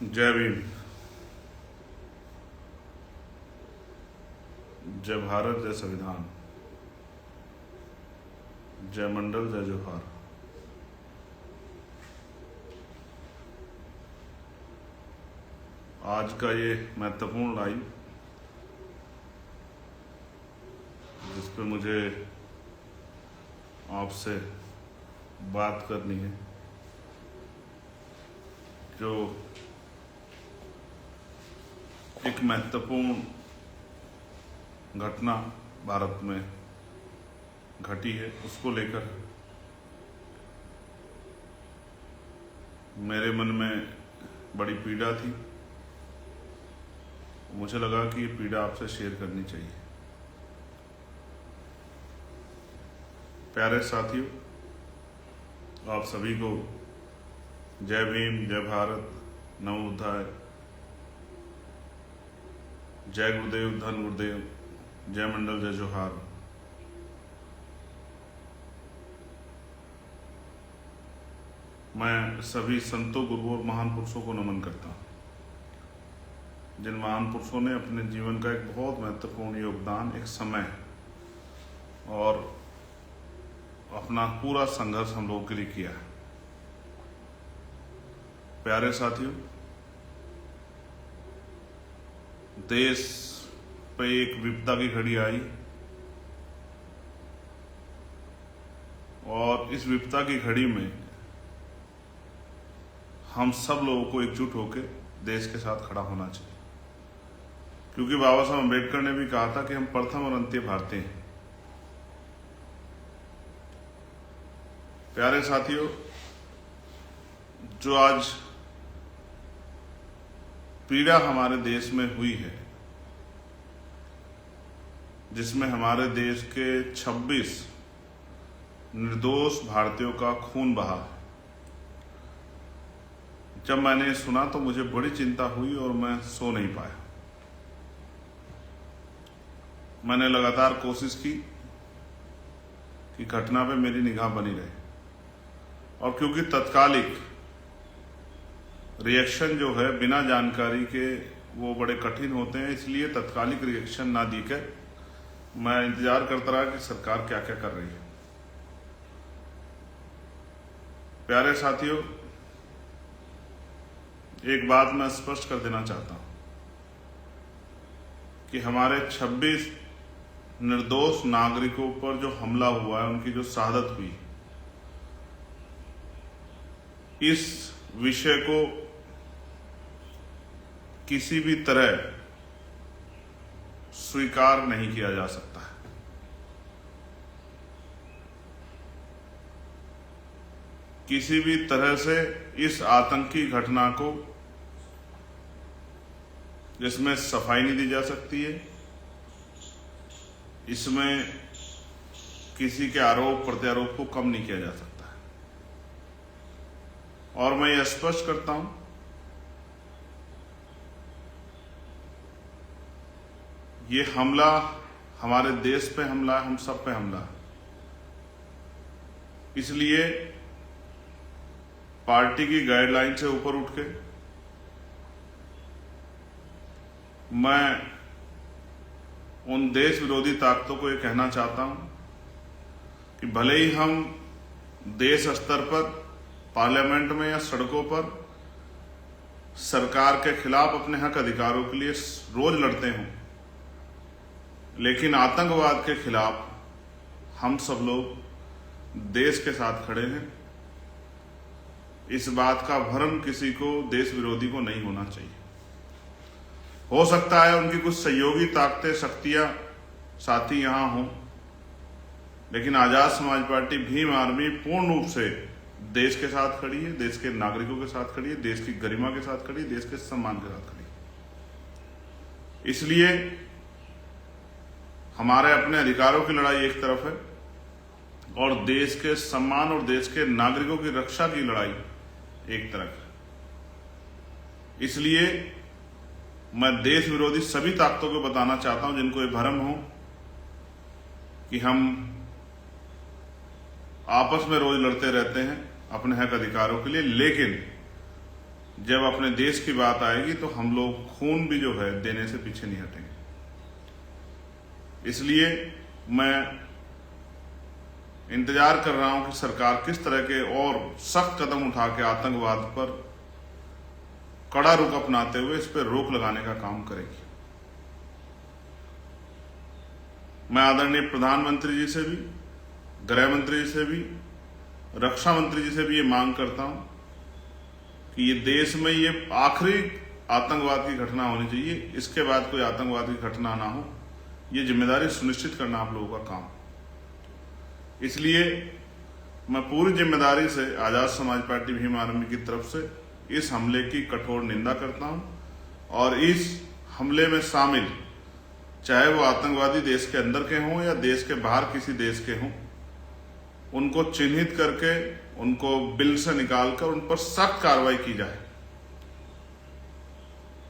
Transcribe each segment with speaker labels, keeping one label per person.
Speaker 1: जय भीम। जय भारत, जय संविधान, जय मंडल, जय जोहार। आज का ये महत्वपूर्ण लाइव जिस पे मुझे आपसे बात करनी है, जो एक महत्वपूर्ण घटना भारत में घटी है, उसको लेकर मेरे मन में बड़ी पीड़ा थी। मुझे लगा कि ये पीड़ा आपसे शेयर करनी चाहिए। प्यारे साथियों, आप सभी को जय भीम, जय भारत, नमो बुद्धाय, जय गुरुदेव, धन गुरुदेव, जय मंडल, जय जोहार। मैं सभी संतों, गुरुओं और महान पुरुषों को नमन करता हूँ, जिन महान पुरुषों ने अपने जीवन का एक बहुत महत्वपूर्ण योगदान एक समय और अपना पूरा संघर्ष हम लोगों के लिए किया है। प्यारे साथियों, देश पे एक विपदा की घड़ी आई और इस विपदा की घड़ी में हम सब लोगों को एकजुट होकर देश के साथ खड़ा होना चाहिए, क्योंकि बाबा साहब अम्बेडकर ने भी कहा था कि हम प्रथम और अंतिम भारतीय हैं। प्यारे साथियों, जो आज पीड़ा हमारे देश में हुई है, जिसमें हमारे देश के 26 निर्दोष भारतीयों का खून बहा है, जब मैंने सुना तो मुझे बड़ी चिंता हुई और मैं सो नहीं पाया। मैंने लगातार कोशिश की कि घटना पे मेरी निगाह बनी रहे, और क्योंकि तत्कालिक रिएक्शन जो है बिना जानकारी के वो बड़े कठिन होते हैं, इसलिए तत्कालिक रिएक्शन ना देकर मैं इंतजार करता रहा कि सरकार क्या क्या कर रही है। प्यारे साथियों, एक बात मैं स्पष्ट कर देना चाहता हूं कि हमारे 26 निर्दोष नागरिकों पर जो हमला हुआ है, उनकी जो शहादत हुई, इस विषय को किसी भी तरह स्वीकार नहीं किया जा सकता है। किसी भी तरह से इस आतंकी घटना को, जिसमें सफाई नहीं दी जा सकती है, इसमें किसी के आरोप प्रत्यारोप को कम नहीं किया जा सकता है। और मैं यह स्पष्ट करता हूं, ये हमला हमारे देश पे हमला है, हम सब पे हमला है। इसलिए पार्टी की गाइडलाइन से ऊपर उठ के मैं उन देश विरोधी ताकतों को ये कहना चाहता हूं कि भले ही हम देश स्तर पर पार्लियामेंट में या सड़कों पर सरकार के खिलाफ अपने हक अधिकारों के लिए रोज लड़ते हों, लेकिन आतंकवाद के खिलाफ हम सब लोग देश के साथ खड़े हैं। इस बात का भ्रम किसी को, देश विरोधी को नहीं होना चाहिए। हो सकता है उनकी कुछ सहयोगी ताकतें, शक्तियां, साथी यहां हों, लेकिन आजाद समाज पार्टी, भीम आर्मी पूर्ण रूप से देश के साथ खड़ी है, देश के नागरिकों के साथ खड़ी है, देश की गरिमा के साथ खड़ी है, देश के सम्मान के साथ खड़ी है। इसलिए हमारे अपने अधिकारों की लड़ाई एक तरफ है और देश के सम्मान और देश के नागरिकों की रक्षा की लड़ाई एक तरफ है। इसलिए मैं देश विरोधी सभी ताकतों को बताना चाहता हूं, जिनको ये भ्रम हो कि हम आपस में रोज लड़ते रहते हैं अपने हक अधिकारों के लिए, लेकिन जब अपने देश की बात आएगी तो हम लोग खून भी जो है देने से पीछे नहीं हटेंगे। इसलिए मैं इंतजार कर रहा हूं कि सरकार किस तरह के और सख्त कदम उठा के आतंकवाद पर कड़ा रुख अपनाते हुए इस पर रोक लगाने का काम करेगी। मैं आदरणीय प्रधानमंत्री जी से भी, गृह मंत्री जी से भी, रक्षा मंत्री जी से भी ये मांग करता हूं कि ये देश में ये आखिरी आतंकवाद की घटना होनी चाहिए, इसके बाद कोई आतंकवाद की घटना ना हो। ये जिम्मेदारी सुनिश्चित करना आप लोगों का काम। इसलिए मैं पूरी जिम्मेदारी से आजाद समाज पार्टी भीम आर्मी की तरफ से इस हमले की कठोर निंदा करता हूं और इस हमले में शामिल चाहे वो आतंकवादी देश के अंदर के हों या देश के बाहर किसी देश के हों, उनको चिन्हित करके उनको बिल से निकालकर उन पर सख्त कार्रवाई की जाए,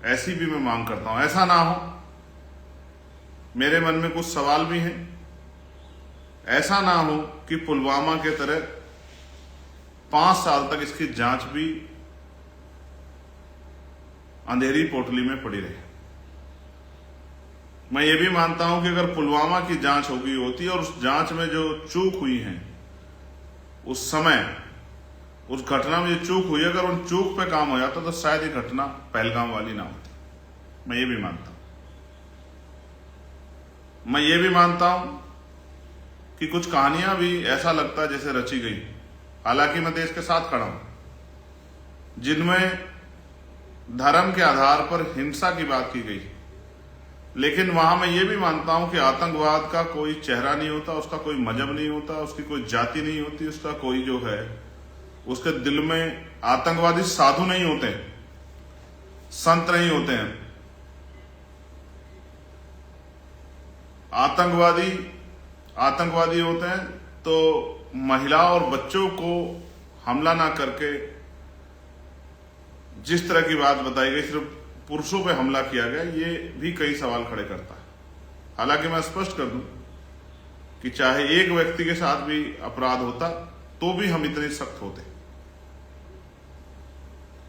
Speaker 1: ऐसी भी मैं मांग करता हूं। ऐसा ना हो, मेरे मन में कुछ सवाल भी हैं, ऐसा ना हो कि पुलवामा के तरह 5 साल तक इसकी जांच भी अंधेरी पोटली में पड़ी रहे। मैं ये भी मानता हूं कि अगर पुलवामा की जांच होती और उस जांच में जो चूक हुई है, उस समय उस घटना में जो चूक हुई, अगर उन चूक पे काम हो जाता तो शायद ये घटना पहलगाम वाली ना होती। मैं ये भी मानता हूं। मैं ये भी मानता हूं कि कुछ कहानियां भी ऐसा लगता है जैसे रची गई, हालांकि मैं देश के साथ खड़ा हूं, जिनमें धर्म के आधार पर हिंसा की बात की गई, लेकिन वहां मैं ये भी मानता हूं कि आतंकवाद का कोई चेहरा नहीं होता, उसका कोई मजहब नहीं होता, उसकी कोई जाति नहीं होती, उसका कोई जो है उसके दिल में आतंकवादी साधु नहीं होते, संत नहीं होते हैं। आतंकवादी होते हैं तो महिला और बच्चों को हमला ना करके, जिस तरह की बात बताई गई सिर्फ पुरुषों पे हमला किया गया, ये भी कई सवाल खड़े करता है। हालांकि मैं स्पष्ट कर दूं कि चाहे एक व्यक्ति के साथ भी अपराध होता तो भी हम इतने सख्त होते।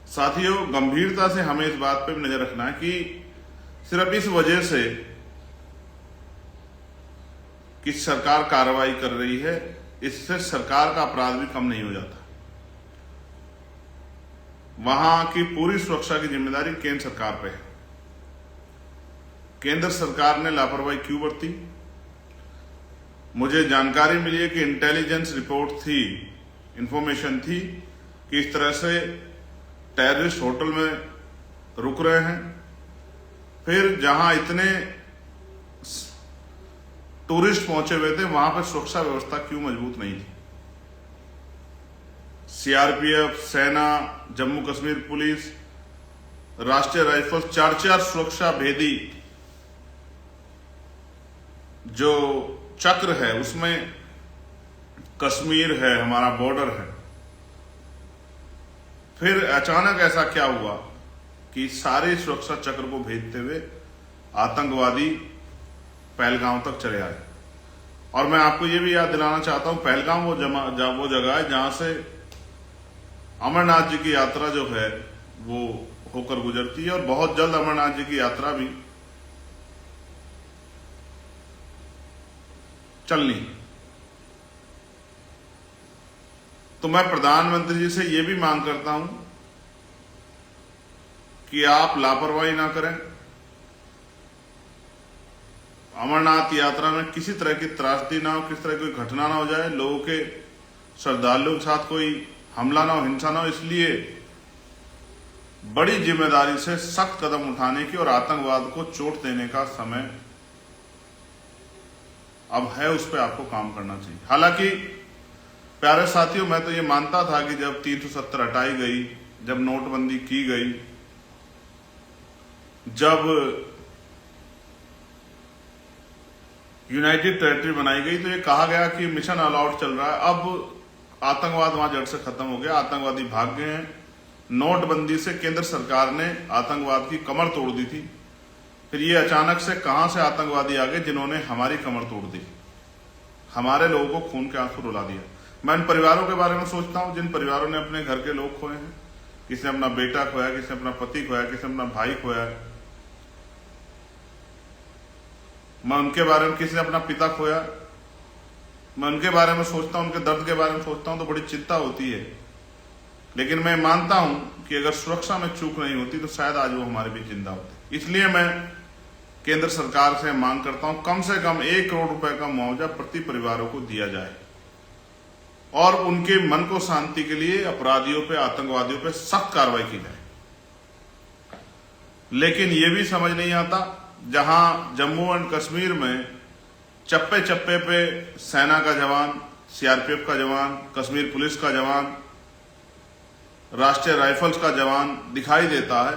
Speaker 1: साथियों, गंभीरता से हमें इस बात पे भी नजर रखना है कि सिर्फ इस वजह से कि सरकार कार्रवाई कर रही है, इससे सरकार का अपराध भी कम नहीं हो जाता। वहां की पूरी सुरक्षा की जिम्मेदारी केंद्र सरकार पे है। केंद्र सरकार ने लापरवाही क्यों बरती? मुझे जानकारी मिली है कि इंटेलिजेंस रिपोर्ट थी, इंफॉर्मेशन थी कि इस तरह से टेररिस्ट होटल में रुक रहे हैं। फिर जहां इतने टूरिस्ट पहुंचे हुए थे, वहां पर सुरक्षा व्यवस्था क्यों मजबूत नहीं थी? सीआरपीएफ, सेना, जम्मू कश्मीर पुलिस, राष्ट्रीय राइफल्स, 4 सुरक्षा भेदी जो चक्र है, उसमें कश्मीर है, हमारा बॉर्डर है। फिर अचानक ऐसा क्या हुआ कि सारे सुरक्षा चक्र को भेजते हुए आतंकवादी पहलगाम तक चले आए। और मैं आपको यह भी याद दिलाना चाहता हूं, पहलगाम वो जगह है जहां से अमरनाथ जी की यात्रा जो है वो होकर गुजरती है, और बहुत जल्द अमरनाथ जी की यात्रा भी चलनी। तो मैं प्रधानमंत्री जी से यह भी मांग करता हूं कि आप लापरवाही ना करें। अमरनाथ यात्रा में किसी तरह की त्रासदी ना हो, किसी तरह की घटना ना हो जाए, लोगों के, श्रद्धालुओं के साथ कोई हमला ना हो, हिंसा ना हो। इसलिए बड़ी जिम्मेदारी से सख्त कदम उठाने की और आतंकवाद को चोट देने का समय अब है, उस पर आपको काम करना चाहिए। हालांकि प्यारे साथियों, मैं तो ये मानता था कि जब 370 हटाई गई, जब नोटबंदी की गई, जब यूनाइटेड टेरिटरी बनाई गई, तो ये कहा गया कि मिशन ऑल आउट चल रहा है, अब आतंकवाद वहां जड़ से खत्म हो गया, आतंकवादी भाग गए हैं। नोटबंदी से केंद्र सरकार ने आतंकवाद की कमर तोड़ दी थी। फिर ये अचानक से कहां से आतंकवादी आ गए जिन्होंने हमारी कमर तोड़ दी, हमारे लोगों को खून के आंसू रुला दिया। मैं इन परिवारों के बारे में सोचता हूं जिन परिवारों ने अपने घर के लोग खोए हैं, किसी ने अपना बेटा खोया, किसी ने अपना पति खोया, किसी ने अपना भाई खोया। मैं उनके बारे में, किसी ने अपना पिता खोया, मैं उनके बारे में सोचता हूं, उनके दर्द के बारे में सोचता हूं तो बड़ी चिंता होती है। लेकिन मैं मानता हूं कि अगर सुरक्षा में चूक नहीं होती तो शायद आज वो हमारे बीच जिंदा होते। इसलिए मैं केंद्र सरकार से मांग करता हूं कम से कम 1 करोड़ रुपए का मुआवजा प्रति परिवारों को दिया जाए और उनके मन को शांति के लिए अपराधियों पे, आतंकवादियों पे सख्त कार्रवाई की जाए। लेकिन यह भी समझ नहीं आता, जहां जम्मू एंड कश्मीर में चप्पे चप्पे पे सेना का जवान, सीआरपीएफ का जवान, कश्मीर पुलिस का जवान, राष्ट्रीय राइफल्स का जवान दिखाई देता है,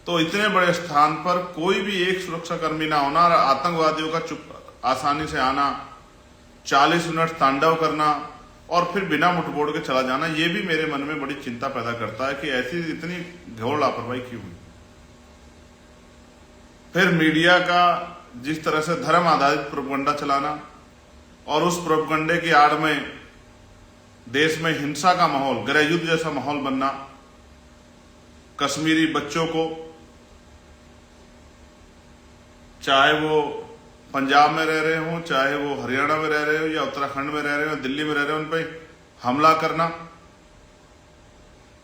Speaker 1: तो इतने बड़े स्थान पर कोई भी एक सुरक्षाकर्मी ना होना और आतंकवादियों का चुप आसानी से आना, 40 मिनट तांडव करना और फिर बिना मुठभेड़ के चला जाना, यह भी मेरे मन में बड़ी चिंता पैदा करता है कि ऐसी इतनी घोर लापरवाही क्यों हुई। फिर मीडिया का जिस तरह से धर्म आधारित प्रोपगंडा चलाना और उस प्रोपगंडे की आड़ में देश में हिंसा का माहौल, गृह युद्ध जैसा माहौल बनना, कश्मीरी बच्चों को, चाहे वो पंजाब में रह रहे हो, चाहे वो हरियाणा में रह रहे हो या उत्तराखंड में रह रहे हो, दिल्ली में रह रहे हो, उन पर हमला करना।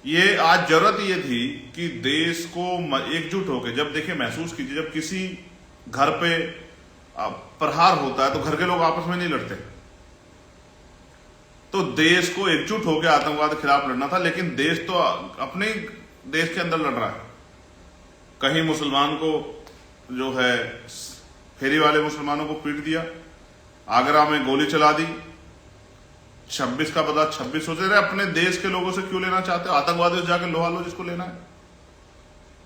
Speaker 1: ये आज जरूरत ये थी कि देश को एकजुट होकर, जब देखिए महसूस कीजिए, जब किसी घर पे प्रहार होता है तो घर के लोग आपस में नहीं लड़ते, तो देश को एकजुट होकर आतंकवाद के खिलाफ लड़ना था। लेकिन देश तो अपने देश के अंदर लड़ रहा है। कहीं मुसलमान को जो है फेरी वाले मुसलमानों को पीट दिया, आगरा में गोली चला दी, 26 का बदला 26 सोचे रहे। अपने देश के लोगों से क्यों लेना चाहते हो? आतंकवादियों से जाकर लोहा लो जिसको लेना है,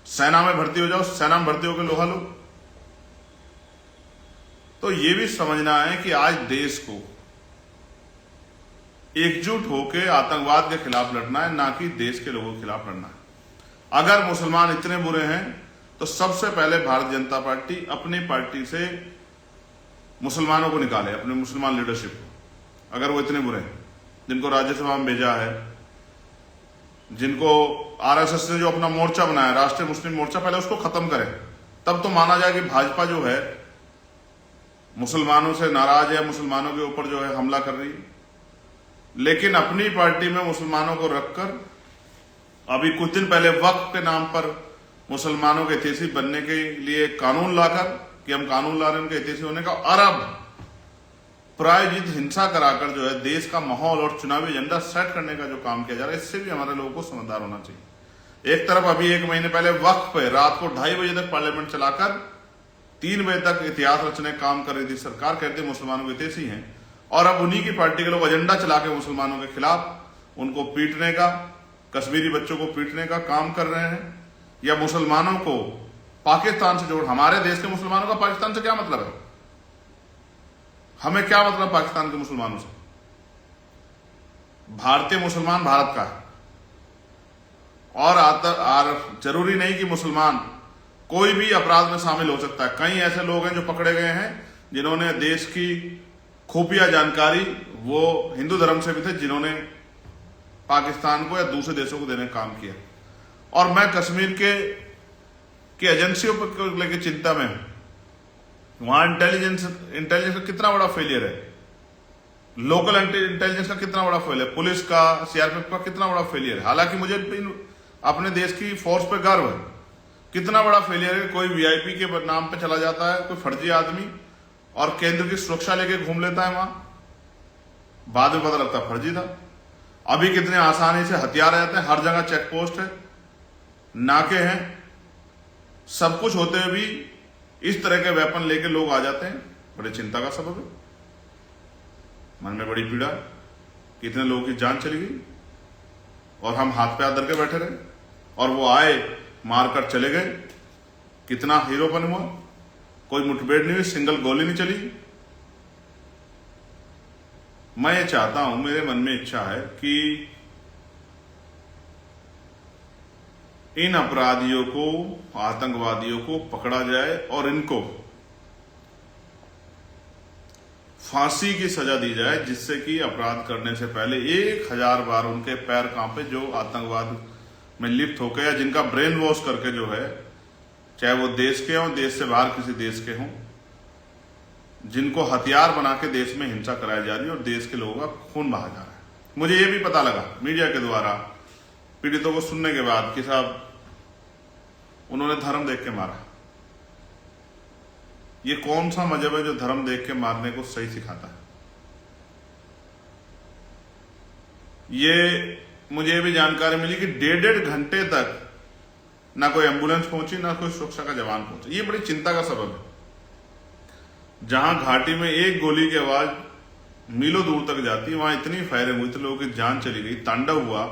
Speaker 1: सेना में भर्ती हो जाओ, सेना में भर्ती होकर लोहा लो। तो ये भी समझना है कि आज देश को एकजुट होकर आतंकवाद के खिलाफ लड़ना है, ना कि देश के लोगों के खिलाफ लड़ना है। अगर मुसलमान इतने बुरे हैं तो सबसे पहले भारतीय जनता पार्टी अपनी पार्टी से मुसलमानों को निकाले, अपने मुसलमान लीडरशिप को। अगर वो इतने बुरे हैं, जिनको राज्यसभा में भेजा है, जिनको आरएसएस ने जो अपना मोर्चा बनाया, राष्ट्रीय मुस्लिम मोर्चा, पहले उसको खत्म करें, तब तो माना जाए कि भाजपा जो है मुसलमानों से नाराज है, मुसलमानों के ऊपर जो है हमला कर रही है। लेकिन अपनी पार्टी में मुसलमानों को रखकर अभी कुछ दिन पहले वक्फ के नाम पर मुसलमानों के हितैषी बनने के लिए कानून लाकर, कि हम कानून ला रहे हैं उनके हितैषी होने का, और अब प्रायोजित हिंसा कराकर जो है देश का माहौल और चुनावी एजेंडा सेट करने का जो काम किया जा रहा है, इससे भी हमारे लोगों को समझदार होना चाहिए। एक तरफ अभी 1 महीने पहले वक्फ पे रात को 2:30 बजे तक पार्लियामेंट चलाकर 3 बजे तक इतिहास रचने काम कर रही थी सरकार, कहती मुसलमानों के हितैषी हैं, और अब उन्हीं की पार्टी के लोग एजेंडा चला के मुसलमानों के खिलाफ उनको पीटने का, कश्मीरी बच्चों को पीटने का काम कर रहे हैं, या मुसलमानों को पाकिस्तान से जोड़। हमारे देश के मुसलमानों का पाकिस्तान से क्या मतलब है? हमें क्या मतलब पाकिस्तान के मुसलमानों से? भारतीय मुसलमान भारत का है, और जरूरी नहीं कि मुसलमान कोई भी अपराध में शामिल हो सकता है। कई ऐसे लोग हैं जो पकड़े गए हैं जिन्होंने देश की खुफिया जानकारी, वो हिंदू धर्म से भी थे, जिन्होंने पाकिस्तान को या दूसरे देशों को देने का काम किया। और मैं कश्मीर के एजेंसियों पर लेकर चिंता में हूं। वहां इंटेलिजेंस का कितना बड़ा फेलियर है, लोकल इंटेलिजेंस का कितना बड़ा फेलियर है, पुलिस का, सीआरपीएफ का कितना बड़ा फेलियर है। हालांकि मुझे अपने देश की फोर्स पे गर्व है, कितना बड़ा फेलियर है। कोई वीआईपी के नाम पे चला जाता है, कोई फर्जी आदमी, और केंद्र की सुरक्षा लेके घूम लेता है वहां, बाद में पता लगता है फर्जी था। अभी कितने आसानी से हथियार आ जाते हैं, हर जगह चेक पोस्ट है, नाके हैं, सब कुछ होते हुए भी इस तरह के वेपन लेके लोग आ जाते हैं। बड़ी चिंता का सबब है, मन में बड़ी पीड़ा, कितने लोगों की जान चली गई और हम हाथ पे हाथ धर के बैठे रहे, और वो आए मारकर चले गए। कितना हीरोपन हुआ, कोई मुठभेड़ नहीं हुई, सिंगल गोली नहीं चली। मैं ये चाहता हूं, मेरे मन में इच्छा है कि इन अपराधियों को, आतंकवादियों को पकड़ा जाए और इनको फांसी की सजा दी जाए, जिससे कि अपराध करने से पहले 1000 बार उनके पैर कांपे, जो आतंकवाद में लिप्त होकर या जिनका ब्रेन वॉश करके जो है, चाहे वो देश के हों, देश से बाहर किसी देश के हों, जिनको हथियार बना के देश में हिंसा कराई जा रही है और देश के लोगों का खून बहा जा रहा है। मुझे ये भी पता लगा मीडिया के द्वारा पीड़ितों को सुनने के बाद कि साहब उन्होंने धर्म देख के मारा। ये कौन सा मजहब है जो धर्म देख के मारने को सही सिखाता है? ये मुझे भी जानकारी मिली कि 1.5 घंटे तक ना कोई एम्बुलेंस पहुंची, ना कोई सुरक्षा का जवान पहुंचा। ये बड़ी चिंता का सबब है। जहां घाटी में एक गोली की आवाज मीलों दूर तक जाती है, वहां इतनी फायरिंग हुई, तो लोगों की जान चली गई, तांडव हुआ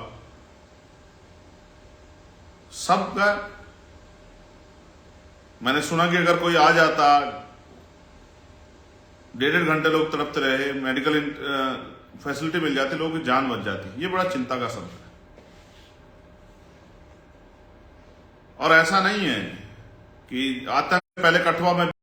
Speaker 1: सबका। मैंने सुना कि अगर कोई आ जाता, 1.5 घंटे लोग तड़पते रहे, मेडिकल फैसिलिटी मिल जाती, लोगों की जान बच जाती। ये बड़ा चिंता का सबब है। और ऐसा नहीं है कि आतंक पहले कठुआ में